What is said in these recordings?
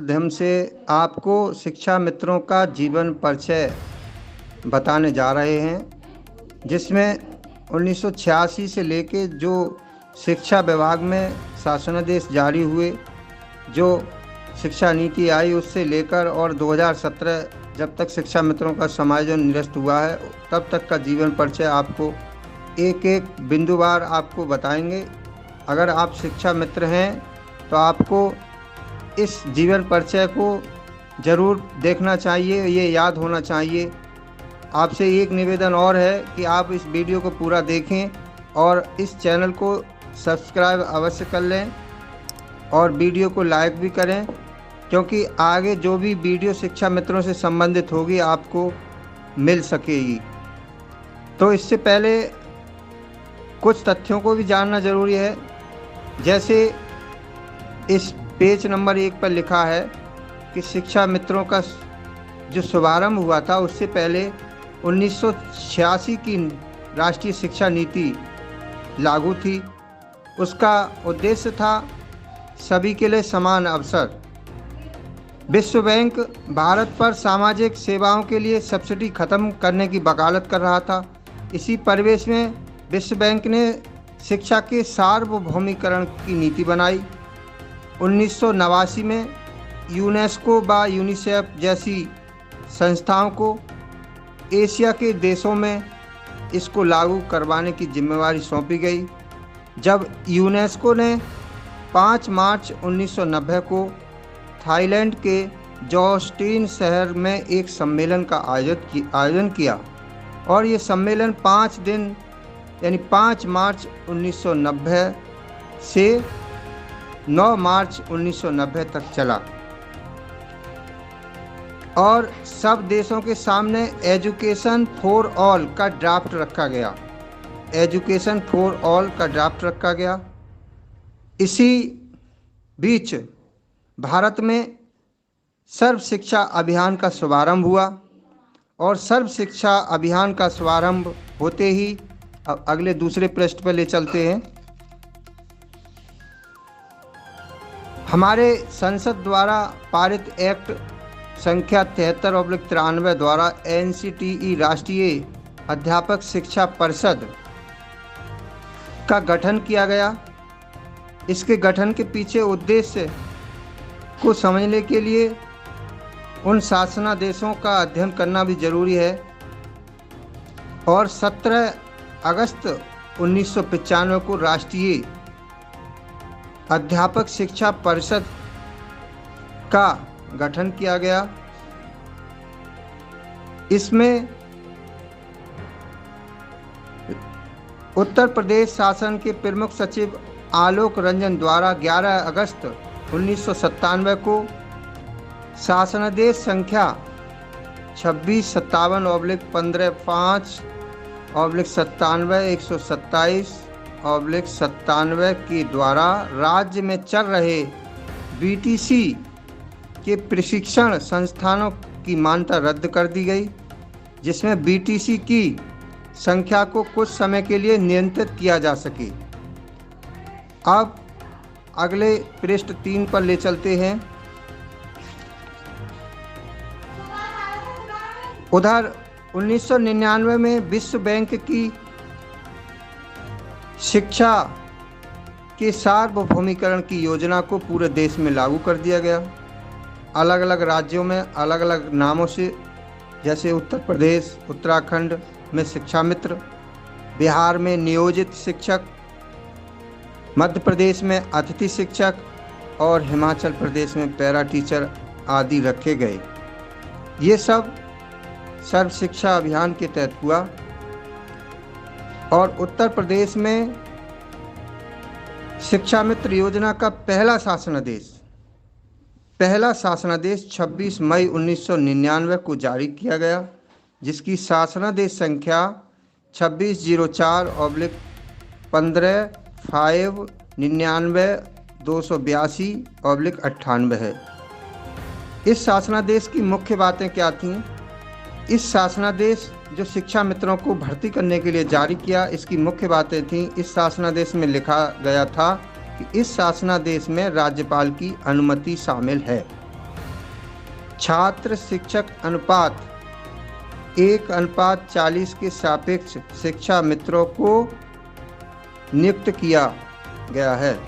माध्यम से आपको शिक्षा मित्रों का जीवन परिचय बताने जा रहे हैं, जिसमें 1986 से लेके जो शिक्षा विभाग में शासनादेश जारी हुए, जो शिक्षा नीति आई उससे लेकर और 2017 जब तक शिक्षा मित्रों का समायोजन निरस्त हुआ है तब तक का जीवन परिचय आपको एक एक बिंदुवार आपको बताएंगे। अगर आप शिक्षा मित्र हैं तो आपको इस जीवन परिचय को ज़रूर देखना चाहिए, ये याद होना चाहिए। आपसे एक निवेदन और है कि आप इस वीडियो को पूरा देखें और इस चैनल को सब्सक्राइब अवश्य कर लें और वीडियो को लाइक भी करें, क्योंकि आगे जो भी वीडियो शिक्षा मित्रों से संबंधित होगी आपको मिल सकेगी। तो इससे पहले कुछ तथ्यों को भी जानना ज़रूरी है। जैसे इस पेज नंबर 1 पर लिखा है कि शिक्षा मित्रों का जो शुभारंभ हुआ था उससे पहले 1986 की राष्ट्रीय शिक्षा नीति लागू थी। उसका उद्देश्य था सभी के लिए समान अवसर। विश्व बैंक भारत पर सामाजिक सेवाओं के लिए सब्सिडी खत्म करने की वकालत कर रहा था। इसी परिवेश में विश्व बैंक ने शिक्षा के सार्वभौमिकरण की नीति बनाई। 1989 में यूनेस्को व यूनिसेफ जैसी संस्थाओं को एशिया के देशों में इसको लागू करवाने की जिम्मेवारी सौंपी गई। जब यूनेस्को ने 5 मार्च 1990 को थाईलैंड के जोस्टीन शहर में एक सम्मेलन का आयोजन किया और ये सम्मेलन 5 दिन यानी 5 मार्च 1990 से 9 मार्च 1990 तक चला और सब देशों के सामने एजुकेशन फॉर ऑल का ड्राफ्ट रखा गया। एजुकेशन फॉर ऑल का ड्राफ्ट रखा गया। इसी बीच भारत में सर्व शिक्षा अभियान का शुभारंभ हुआ और सर्व शिक्षा अभियान का शुभारंभ होते ही अब अगले दूसरे पृष्ठ पर ले चलते हैं। हमारे संसद द्वारा पारित एक्ट संख्या 73/93 द्वारा NCTE राष्ट्रीय अध्यापक शिक्षा परिषद का गठन किया गया। इसके गठन के पीछे उद्देश्य को समझने के लिए उन शासनादेशों का अध्ययन करना भी जरूरी है और 17 अगस्त 1995 को राष्ट्रीय अध्यापक शिक्षा परिषद का गठन किया गया। इसमें उत्तर प्रदेश शासन के प्रमुख सचिव आलोक रंजन द्वारा 11 अगस्त 1997 को शासनादेश संख्या 2657/5/97/127/97 के द्वारा राज्य में चल रहे BTC के प्रशिक्षण संस्थानों की मान्यता रद्द कर दी गई, जिसमें BTC की संख्या को कुछ समय के लिए नियंत्रित किया जा सके। अब अगले पृष्ठ 3 पर ले चलते हैं। उधर 1999 में विश्व बैंक की शिक्षा के सार्वभौमिकरण की योजना को पूरे देश में लागू कर दिया गया। अलग अलग राज्यों में अलग अलग नामों से, जैसे उत्तर प्रदेश उत्तराखंड में शिक्षा मित्र, बिहार में नियोजित शिक्षक, मध्य प्रदेश में अतिथि शिक्षक और हिमाचल प्रदेश में पैरा टीचर आदि रखे गए। ये सब सर्व शिक्षा अभियान के तहत हुआ और उत्तर प्रदेश में शिक्षा मित्र योजना का पहला शासनादेश 26 मई 1999 को जारी किया गया, जिसकी शासनादेश संख्या 2604/15/5/99/282/98 है। इस शासनादेश की मुख्य बातें क्या थीं? इस शासनादेश जो शिक्षा मित्रों को भर्ती करने के लिए जारी किया, इसकी मुख्य बातें थीं। इस शासनादेश में लिखा गया था कि इस शासनादेश में राज्यपाल की अनुमति शामिल है। छात्र शिक्षक अनुपात 1:40 के सापेक्ष शिक्षा मित्रों को नियुक्त किया गया है।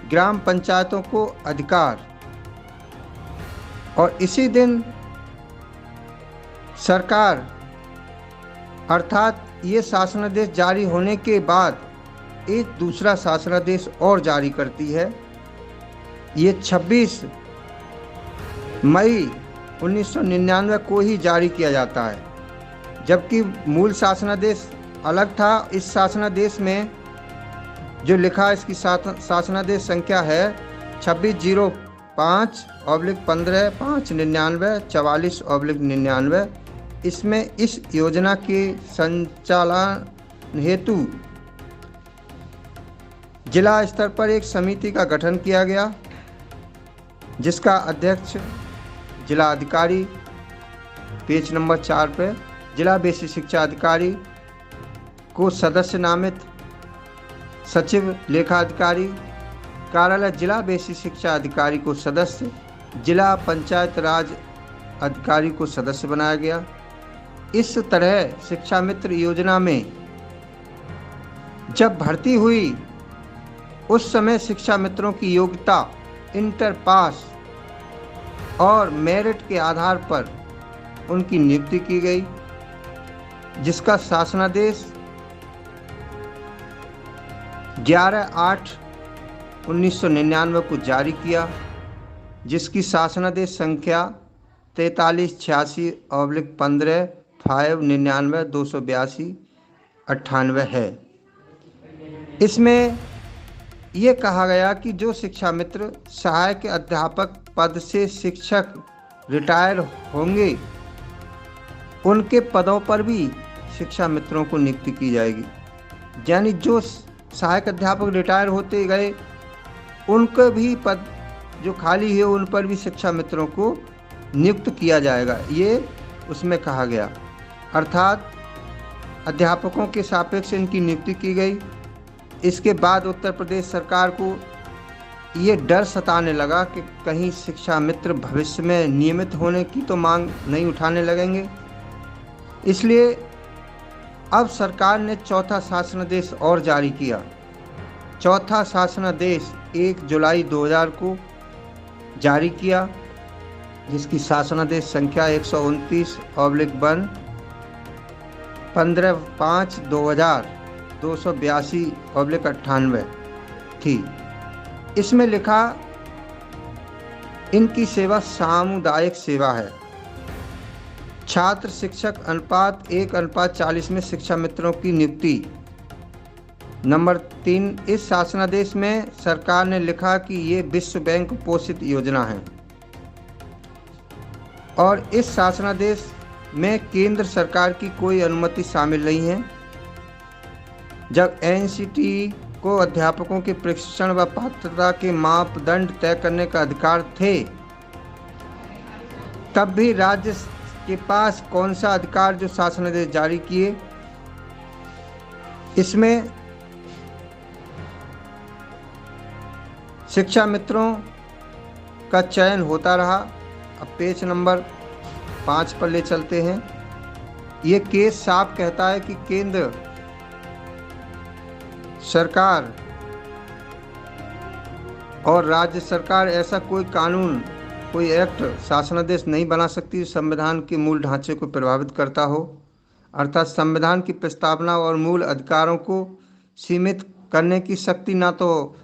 ग्राम पंचायतों को अधिकार, और इसी दिन सरकार अर्थात ये शासनादेश जारी होने के बाद एक दूसरा शासनादेश और जारी करती है। ये 26 मई 1999 को ही जारी किया जाता है, जबकि मूल शासनादेश अलग था। इस शासनादेश में जो लिखा है, इसकी शासनादेश संख्या है 2605/15/599 44/99। इसमें इस योजना के संचालन हेतु जिला स्तर पर एक समिति का गठन किया गया, जिसका अध्यक्ष जिला अधिकारी, पेज नंबर 4 पे, जिला बेसिक शिक्षा अधिकारी को सदस्य नामित, सचिव लेखा अधिकारी, कार्यालय जिला बेसिक शिक्षा अधिकारी को सदस्य, जिला पंचायत राज अधिकारी को सदस्य बनाया गया। इस तरह शिक्षा मित्र योजना में जब भर्ती हुई, उस समय शिक्षा मित्रों की योग्यता इंटर पास और मेरिट के आधार पर उनकी नियुक्ति की गई, जिसका शासनादेश 11/8/1999 को जारी किया, जिसकी शासनादेश संख्या 4386/15/599/282/98 है। इसमें ये कहा गया कि जो शिक्षा मित्र सहायक अध्यापक पद से शिक्षक रिटायर होंगे, उनके पदों पर भी शिक्षा मित्रों को नियुक्ति की जाएगी। यानी जो सहायक अध्यापक रिटायर होते गए, उनके भी पद जो खाली है, उन पर भी शिक्षा मित्रों को नियुक्त किया जाएगा, ये उसमें कहा गया। अर्थात अध्यापकों के सापेक्ष इनकी नियुक्ति की गई। इसके बाद उत्तर प्रदेश सरकार को ये डर सताने लगा कि कहीं शिक्षा मित्र भविष्य में नियमित होने की तो मांग नहीं उठाने लगेंगे। इसलिए अब सरकार ने चौथा शासनादेश और जारी किया। चौथा शासनादेश 1 जुलाई 2000 को जारी किया, जिसकी शासनादेश संख्या 129/1 15/5/2000 282/98 थी। इसमें लिखा, इनकी सेवा सामुदायिक सेवा है। छात्र शिक्षक अनुपात 1:40 में शिक्षा मित्रों की नियुक्ति। नंबर 3, इस शासनादेश में सरकार ने लिखा कि ये विश्व बैंक पोषित योजना है, और इस शासनादेश में केंद्र सरकार की कोई अनुमति शामिल नहीं है। जब एनसीटी को अध्यापकों के प्रशिक्षण व पात्रता के मापदंड तय करने का अधिकार थे, तब भी राज्य के पास कौन सा अधिकार जो शासनादेश जारी किए। इसमें शिक्षा मित्रों का चयन होता रहा। अब पेज नंबर 5 पर ले चलते हैं। ये केस साफ कहता है कि केंद्र सरकार और राज्य सरकार ऐसा कोई कानून, कोई एक्ट, शासनादेश नहीं बना सकती जो संविधान के मूल ढांचे को प्रभावित करता हो। अर्थात संविधान की प्रस्तावना और मूल अधिकारों को सीमित करने की शक्ति ना तो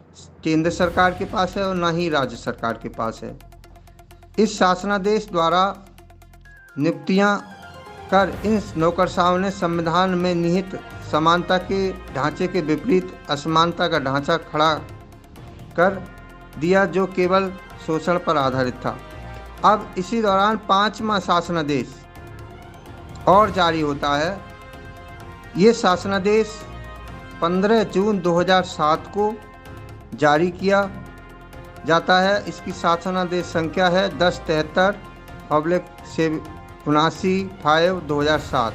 केंद्र सरकार के पास है और ना ही राज्य सरकार के पास है। इस शासनादेश द्वारा नियुक्तियां कर इन नौकरशाहों ने संविधान में निहित समानता के ढांचे के विपरीत असमानता का ढांचा खड़ा कर दिया, जो केवल शोषण पर आधारित था। अब इसी दौरान 5वां शासनादेश और जारी होता है। ये शासनादेश 15 जून 2007 को जारी किया जाता है। इसकी शासनादेश संख्या है 1073/79/5/2007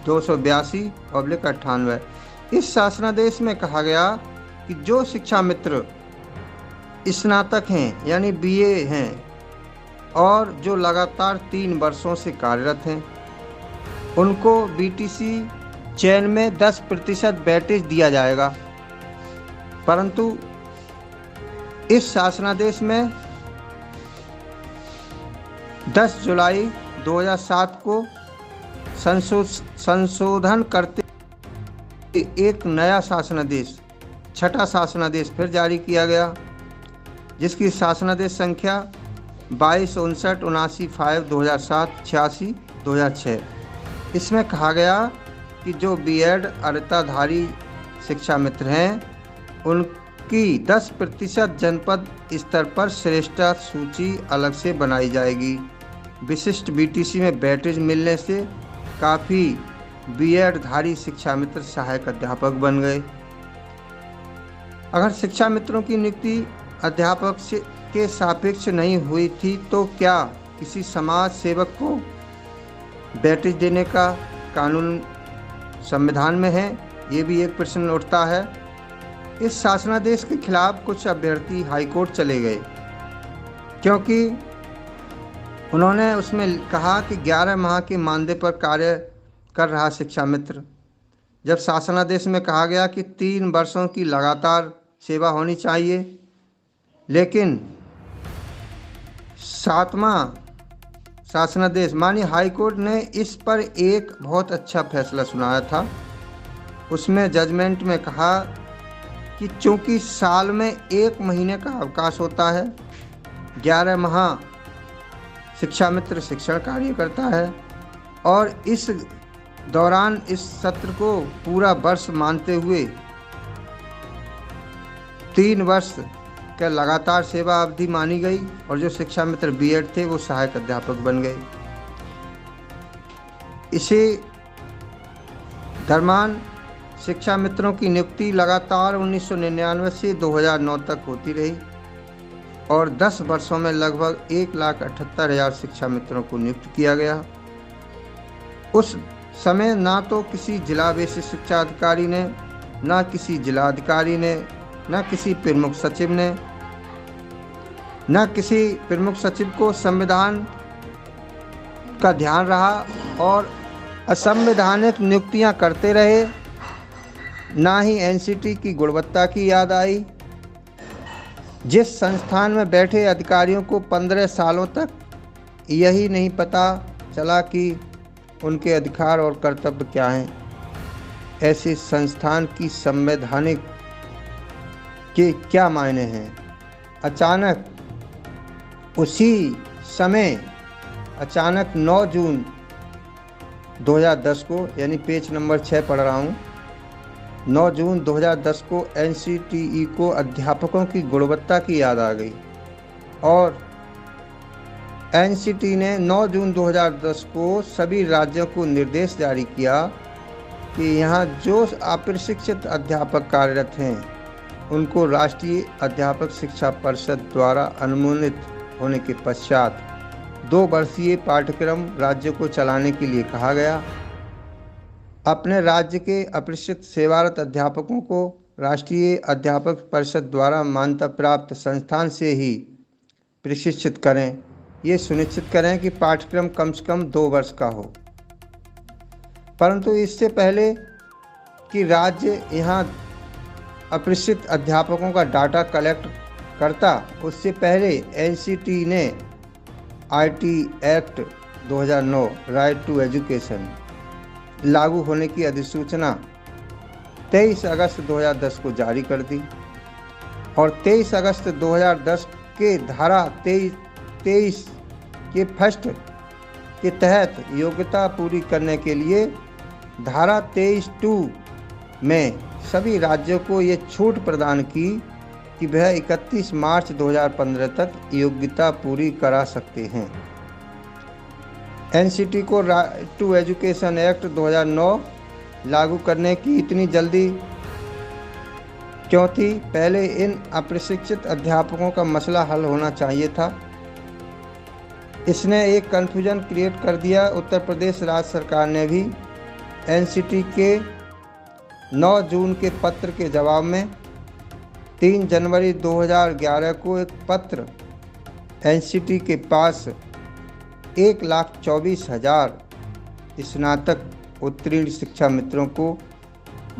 282/98। इस शासनादेश में कहा गया कि जो शिक्षा मित्र स्नातक हैं यानी बीए हैं और जो लगातार 3 वर्षों से कार्यरत हैं उनको बीटीसी चयन में 10% वेटेज दिया जाएगा। परंतु इस शासनादेश में 10 जुलाई 2007 को संशोधन करते एक नया शासनादेश, छठा शासनादेश फिर जारी किया गया, जिसकी शासनादेश संख्या 2259/5/2007 इसमें कहा गया कि जो बीएड अर्हताधारी शिक्षा मित्र हैं उनकी 10% जनपद स्तर पर श्रेष्ठता सूची अलग से बनाई जाएगी। विशिष्ट बीटीसी में वेटेज मिलने से काफ़ी बीएडधारी शिक्षा मित्र सहायक अध्यापक बन गए। अगर शिक्षा मित्रों की नियुक्ति अध्यापक के सापेक्ष नहीं हुई थी तो क्या किसी समाज सेवक को वेटेज देने का कानून संविधान में है? ये भी एक प्रश्न उठता है। इस शासनादेश के खिलाफ कुछ अभ्यर्थी हाईकोर्ट चले गए, क्योंकि उन्होंने उसमें कहा कि 11 माह के मानदेय पर कार्य कर रहा शिक्षा मित्र, जब शासनादेश में कहा गया कि 3 वर्षों की लगातार सेवा होनी चाहिए, लेकिन 7वां शासनादेश माननीय हाईकोर्ट ने इस पर एक बहुत अच्छा फैसला सुनाया था। उसमें जजमेंट में कहा कि चूंकि साल में 1 महीने का अवकाश होता है, 11 माह शिक्षा मित्र शिक्षण कार्य करता है और इस दौरान इस सत्र को पूरा वर्ष मानते हुए 3 वर्ष का लगातार सेवा अवधि मानी गई और जो शिक्षा मित्र बीएड थे वो सहायक अध्यापक बन गए। इसी दरम्यान शिक्षा मित्रों की नियुक्ति लगातार 1999 से 2009 तक होती रही और 10 वर्षों में लगभग 1,78,000 शिक्षा मित्रों को नियुक्त किया गया। उस समय ना तो किसी जिला विशिष्ट शिक्षा अधिकारी ने, ना किसी जिलाधिकारी ने, ना किसी प्रमुख सचिव ने, ना किसी प्रमुख सचिव को संविधान का ध्यान रहा और असंवैधानिक नियुक्तियां करते रहे, ना ही एनसीटी की गुणवत्ता की याद आई। जिस संस्थान में बैठे अधिकारियों को 15 सालों तक यही नहीं पता चला कि उनके अधिकार और कर्तव्य क्या हैं, ऐसे संस्थान की संवैधानिक के क्या मायने हैं। अचानक उसी समय 9 जून 2010 को, यानी पेज नंबर 6 पढ़ रहा हूँ, 9 जून 2010 को एनसीटीई को अध्यापकों की गुणवत्ता की याद आ गई और एनसीटी ने 9 जून 2010 को सभी राज्यों को निर्देश जारी किया कि यहाँ जो अप्रशिक्षित अध्यापक कार्यरत हैं उनको राष्ट्रीय अध्यापक शिक्षा परिषद द्वारा अनुमोदित होने के पश्चात 2 वर्षीय पाठ्यक्रम राज्य को चलाने के लिए कहा गया। अपने राज्य के अप्रशिक्षित सेवारत अध्यापकों को राष्ट्रीय अध्यापक परिषद द्वारा मान्यता प्राप्त संस्थान से ही प्रशिक्षित करें। ये सुनिश्चित करें कि पाठ्यक्रम कम से कम 2 वर्ष का हो। परंतु इससे पहले कि राज्य यहाँ अप्रशिक्षित अध्यापकों का डाटा कलेक्ट करता, उससे पहले एनसीटी ने IT act 2009 right to education लागू होने की अधिसूचना 23 अगस्त 2010 को जारी कर दी और 23 अगस्त 2010 के धारा 23 के फर्स्ट के तहत योग्यता पूरी करने के लिए धारा 23(2) में सभी राज्यों को ये छूट प्रदान की कि वह 31 मार्च 2015 तक योग्यता पूरी करा सकते हैं। एनसीटी को राइट टू एजुकेशन एक्ट 2009 लागू करने की इतनी जल्दी क्यों थी? पहले इन अप्रशिक्षित अध्यापकों का मसला हल होना चाहिए था। इसने एक कन्फ्यूजन क्रिएट कर दिया। उत्तर प्रदेश राज्य सरकार ने भी एनसीटी के 9 जून के पत्र के जवाब में 3 जनवरी 2011 को एक पत्र एनसीटी के पास 1,24,000 स्नातक उत्तीर्ण शिक्षा मित्रों को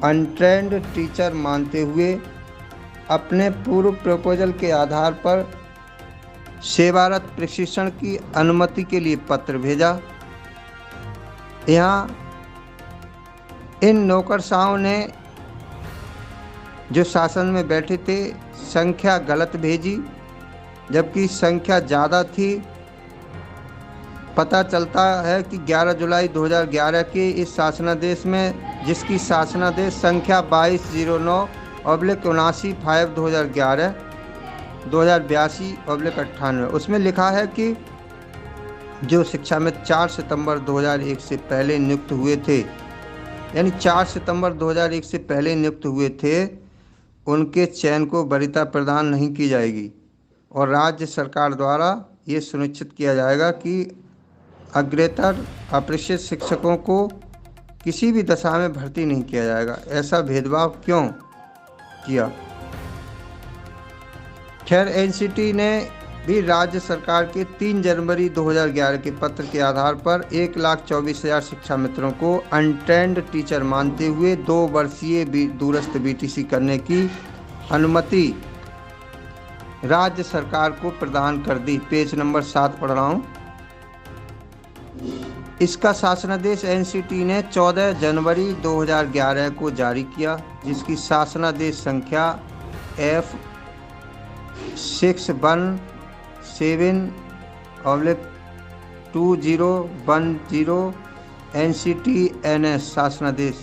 अनट्रेंड टीचर मानते हुए अपने पूर्व प्रपोजल के आधार पर सेवारत प्रशिक्षण की अनुमति के लिए पत्र भेजा। यहाँ इन नौकरशाहों ने जो शासन में बैठे थे संख्या गलत भेजी, जबकि संख्या ज़्यादा थी। पता चलता है कि 11 जुलाई 2011 के इस शासनादेश में, जिसकी शासनादेश संख्या 2209/79/5/2011 2082/98, उसमें लिखा है कि जो शिक्षा में 4 सितंबर 2001 से पहले नियुक्त हुए थे, यानी 4 सितंबर 2001 से पहले नियुक्त हुए थे, उनके चयन को वरीयता प्रदान नहीं की जाएगी और राज्य सरकार द्वारा ये सुनिश्चित किया जाएगा कि अग्रेतर अप्रशिक्षित शिक्षकों को किसी भी दशा में भर्ती नहीं किया जाएगा। ऐसा भेदभाव क्यों किया? खैर, एनसीटी ने भी राज्य सरकार के 3 जनवरी 2011 के पत्र के आधार पर 1,24,000 शिक्षा मित्रों को अनट्रेंड टीचर मानते हुए 2 वर्षीय दूरस्थ बीटीसी करने की अनुमति राज्य सरकार को प्रदान कर दी। पेज नंबर 7 पढ़ रहा हूँ। इसका शासनादेश एनसीटी ने 14 जनवरी 2011 को जारी किया, जिसकी शासनादेश संख्या F617/2010 NCT-NS शासनादेश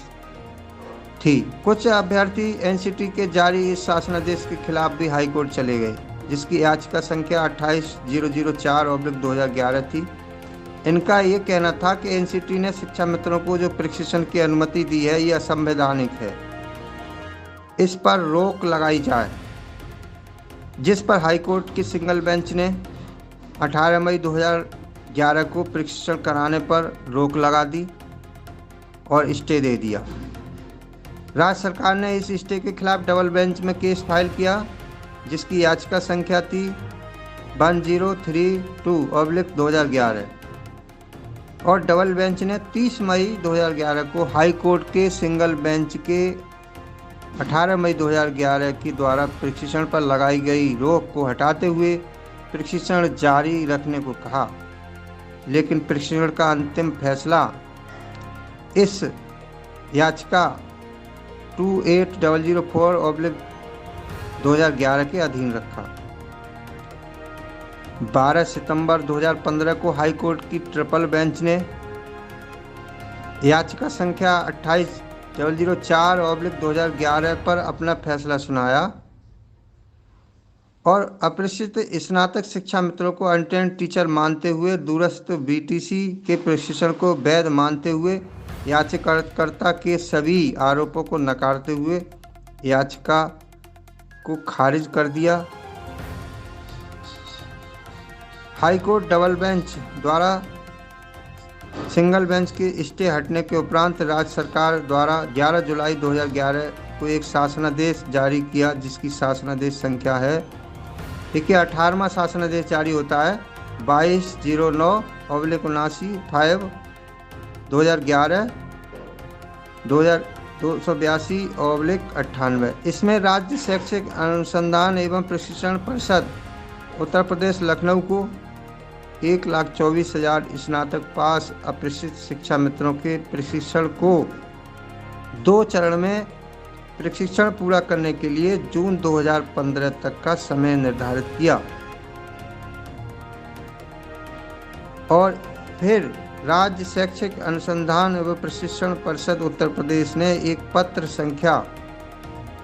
थी। कुछ अभ्यर्थी एनसीटी के जारी इस शासनादेश के खिलाफ भी हाईकोर्ट चले गए, जिसकी याचिका संख्या 28,004/2011 थी। इनका ये कहना था कि एनसीटी ने शिक्षा मित्रों को जो प्रशिक्षण की अनुमति दी है यह असंवैधानिक है, इस पर रोक लगाई जाए, जिस पर हाईकोर्ट की सिंगल बेंच ने 18 मई 2011 को प्रशिक्षण कराने पर रोक लगा दी और स्टे दे दिया। राज्य सरकार ने इस स्टे के खिलाफ डबल बेंच में केस फाइल किया, जिसकी याचिका संख्या थी 1032/2011 और डबल बेंच ने 30 मई 2011 को हाई कोर्ट के सिंगल बेंच के 18 मई 2011 के द्वारा प्रशिक्षण पर लगाई गई रोक को हटाते हुए प्रशिक्षण जारी रखने को कहा। लेकिन प्रशिक्षण का अंतिम फैसला इस याचिका 28004/2011 के अधीन रखा। 12 सितंबर 2015 को हाई कोर्ट की ट्रिपल बेंच ने याचिका संख्या 28,004/2011 पर अपना फैसला सुनाया और अप्रशिक्षित स्नातक शिक्षा मित्रों को अनट्रेंड टीचर मानते हुए दूरस्थ बीटीसी के प्रशिक्षण को वैध मानते हुए याचिकाकर्ता के सभी आरोपों को नकारते हुए याचिका को खारिज कर दिया। हाई कोर्ट डबल बेंच द्वारा सिंगल बेंच के स्टे हटने के उपरांत राज्य सरकार द्वारा 11 जुलाई 2011 को एक शासनादेश जारी किया, जिसकी शासनादेश संख्या है, देखिए 18वां शासनादेश जारी होता है 2209/79/5/2011 282/98। इसमें राज्य शैक्षिक अनुसंधान एवं प्रशिक्षण परिषद उत्तर प्रदेश लखनऊ को 1,24,000 स्नातक पास अप्रशिक्षित शिक्षा मित्रों के प्रशिक्षण को 2 चरण में प्रशिक्षण पूरा करने के लिए जून 2015 तक का समय निर्धारित किया और फिर राज्य शैक्षिक अनुसंधान एवं प्रशिक्षण परिषद उत्तर प्रदेश ने एक पत्र संख्या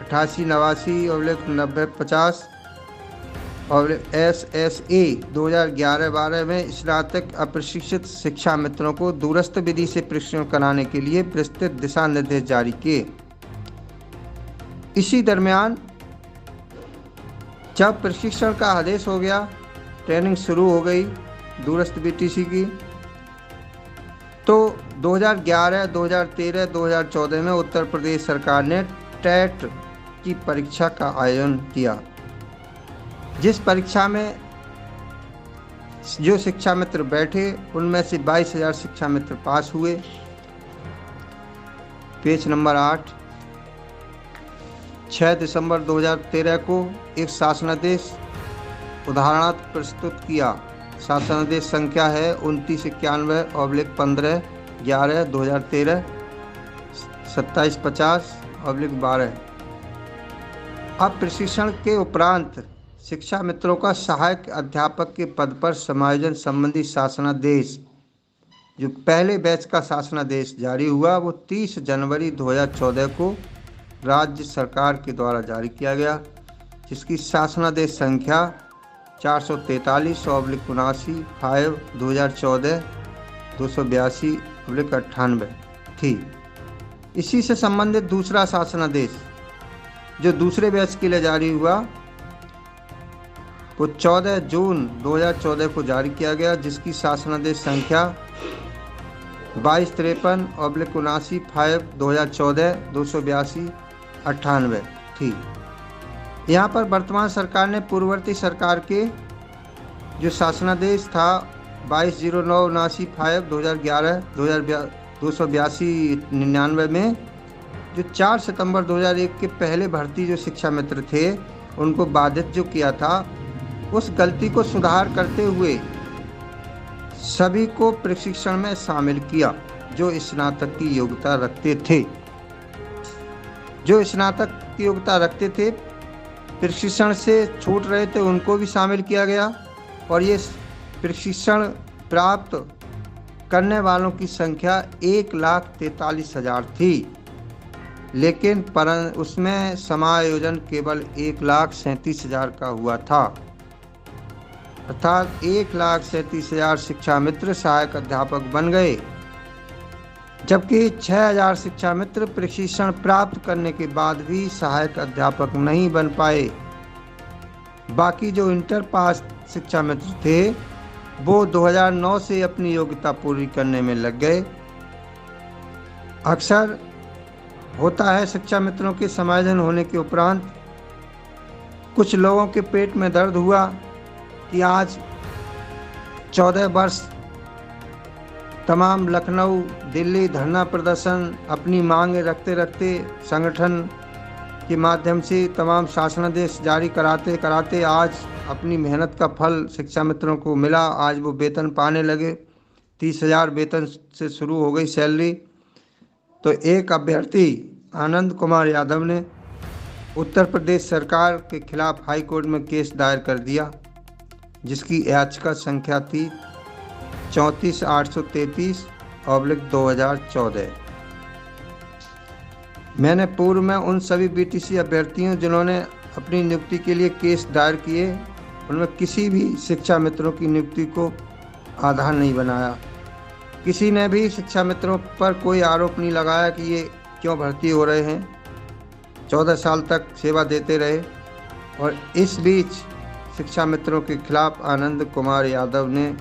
8889/9050 और SSA 2011-12 में स्नातक अप्रशिक्षित शिक्षा मित्रों को दूरस्थ विधि से प्रशिक्षण कराने के लिए विस्तृत दिशा निर्देश जारी किए। इसी दरमियान जब प्रशिक्षण का आदेश हो गया, ट्रेनिंग शुरू हो गई दूरस्थ बीटीसी की, तो 2011, 2013, 2014 में उत्तर प्रदेश सरकार ने टेट की परीक्षा का आयोजन किया, जिस परीक्षा में जो शिक्षा मित्र बैठे उनमें से 22,000 शिक्षा मित्र पास हुए। Page number 8। 6 दिसंबर 2013 को एक शासनादेश उदाहरणार्थ प्रस्तुत किया। शासनादेश संख्या है 2991/15/11/2013 2750/12। अब प्रशिक्षण के उपरांत शिक्षा मित्रों का सहायक अध्यापक के पद पर समायोजन संबंधी शासनादेश, जो पहले बैच का शासनादेश जारी हुआ, वो 30 जनवरी 2014 को राज्य सरकार के द्वारा जारी किया गया, जिसकी शासनादेश संख्या 443/79/5/2014 282/98 थी। इसी से संबंधित दूसरा शासनादेश जो दूसरे बैच के लिए जारी हुआ, वो 14 जून 2014 को जारी किया गया, जिसकी शासनादेश संख्या 2253/79/5/2014 282/98 थी। यहाँ पर वर्तमान सरकार ने पूर्ववर्ती सरकार के जो शासनादेश था 2209/79/5/2011 282/99 में, जो 4 सितंबर 2001 के पहले भर्ती जो शिक्षा मित्र थे उनको बाधित जो किया था, उस गलती को सुधार करते हुए सभी को प्रशिक्षण में शामिल किया जो स्नातक की योग्यता रखते थे। जो स्नातक की योग्यता रखते थे, प्रशिक्षण से छूट रहे थे, उनको भी शामिल किया गया और ये प्रशिक्षण प्राप्त करने वालों की संख्या 1,43,000 थी, लेकिन उसमें समायोजन केवल 1,37,000 का हुआ था। अर्थात 1,37,000 शिक्षा मित्र सहायक अध्यापक बन गए, जबकि 6,000 शिक्षा मित्र प्रशिक्षण प्राप्त करने के बाद भी सहायक अध्यापक नहीं बन पाए। बाकी जो इंटर पास शिक्षा मित्र थे वो 2009 से अपनी योग्यता पूरी करने में लग गए। अक्सर होता है शिक्षा मित्रों के समायोजन होने के उपरांत कुछ लोगों के पेट में दर्द हुआ कि आज 14 वर्ष तमाम लखनऊ दिल्ली धरना प्रदर्शन अपनी मांगें रखते रखते संगठन के माध्यम से तमाम शासनादेश जारी कराते कराते आज अपनी मेहनत का फल शिक्षा मित्रों को मिला। आज वो वेतन पाने लगे, 30,000 वेतन से शुरू हो गई सैलरी। तो एक अभ्यर्थी आनंद कुमार यादव ने उत्तर प्रदेश सरकार के खिलाफ हाई कोर्ट में केस दायर कर दिया, जिसकी याचिका संख्या थी 34,833/2014। मैंने पूर्व में उन सभी बीटीसी अभ्यर्थियों जिन्होंने अपनी नियुक्ति के लिए केस दायर किए, उनमें किसी भी शिक्षा मित्रों की नियुक्ति को आधार नहीं बनाया। किसी ने भी शिक्षा मित्रों पर कोई आरोप नहीं लगाया कि ये क्यों भर्ती हो रहे हैं। 14 साल तक सेवा देते रहे और इस बीच शिक्षा मित्रों के खिलाफ आनंद कुमार यादव ने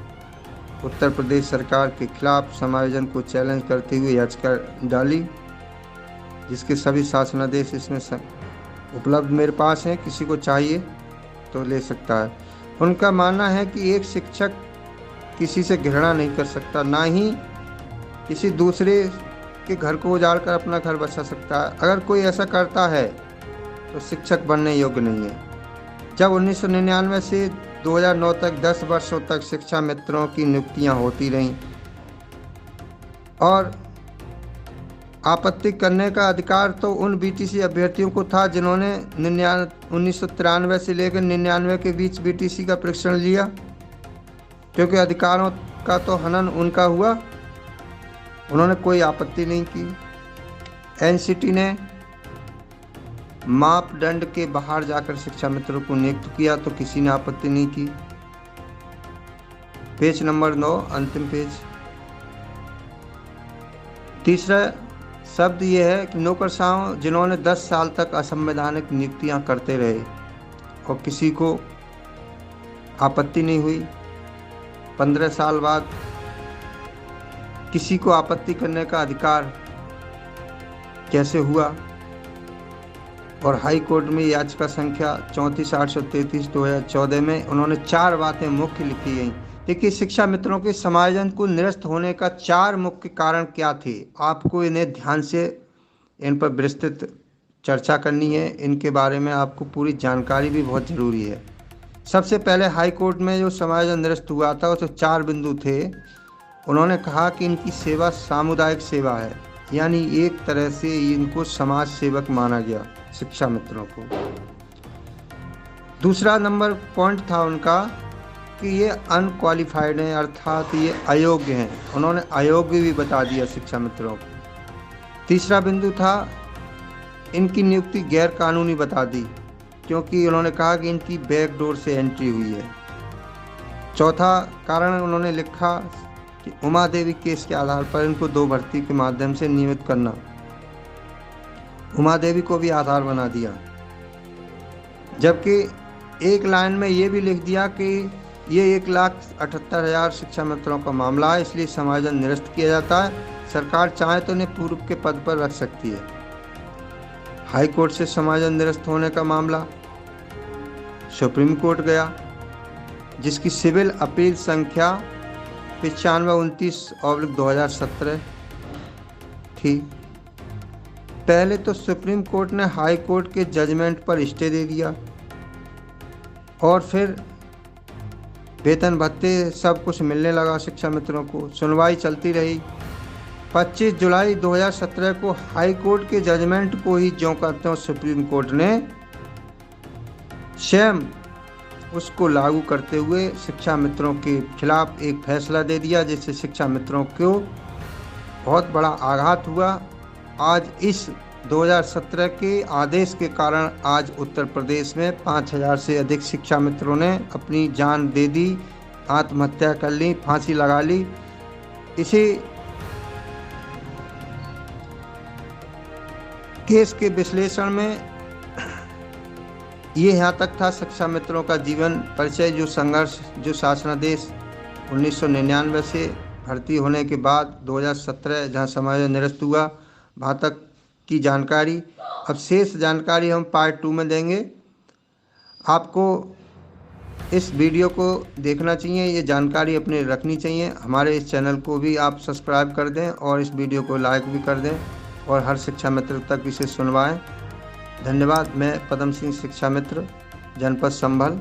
उत्तर प्रदेश सरकार के खिलाफ समायोजन को चैलेंज करते हुए याचिका डाली, जिसके सभी शासनादेश इसमें उपलब्ध मेरे पास हैं। किसी को चाहिए तो ले सकता है। उनका मानना है कि एक शिक्षक किसी से घृणा नहीं कर सकता, ना ही किसी दूसरे के घर को उजाड़कर अपना घर बसा सकता है। अगर कोई ऐसा करता है तो शिक्षक बनने योग्य नहीं है। जब 1999 से 2009 तक 10 वर्षों तक शिक्षा मित्रों की नियुक्तियां होती रहीं और आपत्ति करने का अधिकार तो उन बीटीसी अभ्यर्थियों को था जिन्होंने 1993 से लेकर 99 के बीच बीटीसी का प्रशिक्षण लिया, क्योंकि अधिकारों का तो हनन उनका हुआ। उन्होंने कोई आपत्ति नहीं की। एनसीटी ने मापदंड के बाहर जाकर शिक्षा मित्रों को नियुक्त किया तो किसी ने आपत्ति नहीं की। पेज नंबर 9, अंतिम पेज। तीसरा शब्द ये है कि नौकरशाह जिन्होंने 10 साल तक असंवैधानिक नियुक्तियां करते रहे और किसी को आपत्ति नहीं हुई, 15 साल बाद किसी को आपत्ति करने का अधिकार कैसे हुआ। और हाई कोर्ट में याचिका संख्या 34,833/2014 में उन्होंने 4 बातें मुख्य लिखी गई देखिए, शिक्षा मित्रों के समायोजन को निरस्त होने का 4 मुख्य कारण क्या थे, आपको इन्हें ध्यान से इन पर विस्तृत चर्चा करनी है। इनके बारे में आपको पूरी जानकारी भी बहुत ज़रूरी है। सबसे पहले हाई कोर्ट में जो समायोजन निरस्त हुआ था उसमें 4 बिंदु थे। उन्होंने कहा कि इनकी सेवा सामुदायिक सेवा है, यानी एक तरह से इनको समाज सेवक माना गया शिक्षा मित्रों को। दूसरा नंबर पॉइंट था उनका कि ये अनक्वालिफाइड हैं, अर्थात ये अयोग्य हैं। उन्होंने अयोग्य भी बता दिया शिक्षा मित्रों को। तीसरा बिंदु था इनकी नियुक्ति गैर कानूनी बता दी, क्योंकि उन्होंने कहा कि इनकी बैकडोर से एंट्री हुई है। चौथा कारण उन्होंने लिखा कि उमा देवी केस के आधार पर इनको 2 भर्ती के माध्यम से नियमित करना, उमा देवी को भी आधार बना दिया। जबकि एक लाइन में ये भी लिख दिया कि ये 1,78,000 शिक्षा मित्रों का मामला है, इसलिए समायोजन निरस्त किया जाता है। सरकार चाहे तो इन्हें पूर्व के पद पर रख सकती है। हाई कोर्ट से समायोजन निरस्त होने का मामला सुप्रीम कोर्ट गया, जिसकी सिविल अपील संख्या 9529/2017 थी। पहले तो सुप्रीम कोर्ट ने हाई कोर्ट के जजमेंट पर स्टे दे दिया और फिर वेतन भत्ते सब कुछ मिलने लगा शिक्षा मित्रों को। सुनवाई चलती रही। 25 जुलाई 2017 को हाई कोर्ट के जजमेंट को ही ज्यों का त्यों सुप्रीम कोर्ट ने स्वयं उसको लागू करते हुए शिक्षा मित्रों के खिलाफ एक फैसला दे दिया, जिससे शिक्षा मित्रों को बहुत बड़ा आघात हुआ। आज इस 2017 के आदेश के कारण आज उत्तर प्रदेश में 5,000 से अधिक शिक्षा मित्रों ने अपनी जान दे दी, आत्महत्या कर ली, फांसी लगा ली। इसी केस के विश्लेषण में ये यहाँ तक था शिक्षा मित्रों का जीवन परिचय, जो संघर्ष, जो शासनादेश 1999 से भर्ती होने के बाद 2017 जहाँ समायोजन निरस्त हुआ, वहाँ तक की जानकारी। अब शेष जानकारी हम पार्ट 2 में देंगे। आपको इस वीडियो को देखना चाहिए, ये जानकारी अपने रखनी चाहिए। हमारे इस चैनल को भी आप सब्सक्राइब कर दें और इस वीडियो को लाइक भी कर दें और हर शिक्षा मित्र तक इसे सुनवाएं। धन्यवाद। मैं पदम सिंह शिक्षा मित्र, जनपद संभल।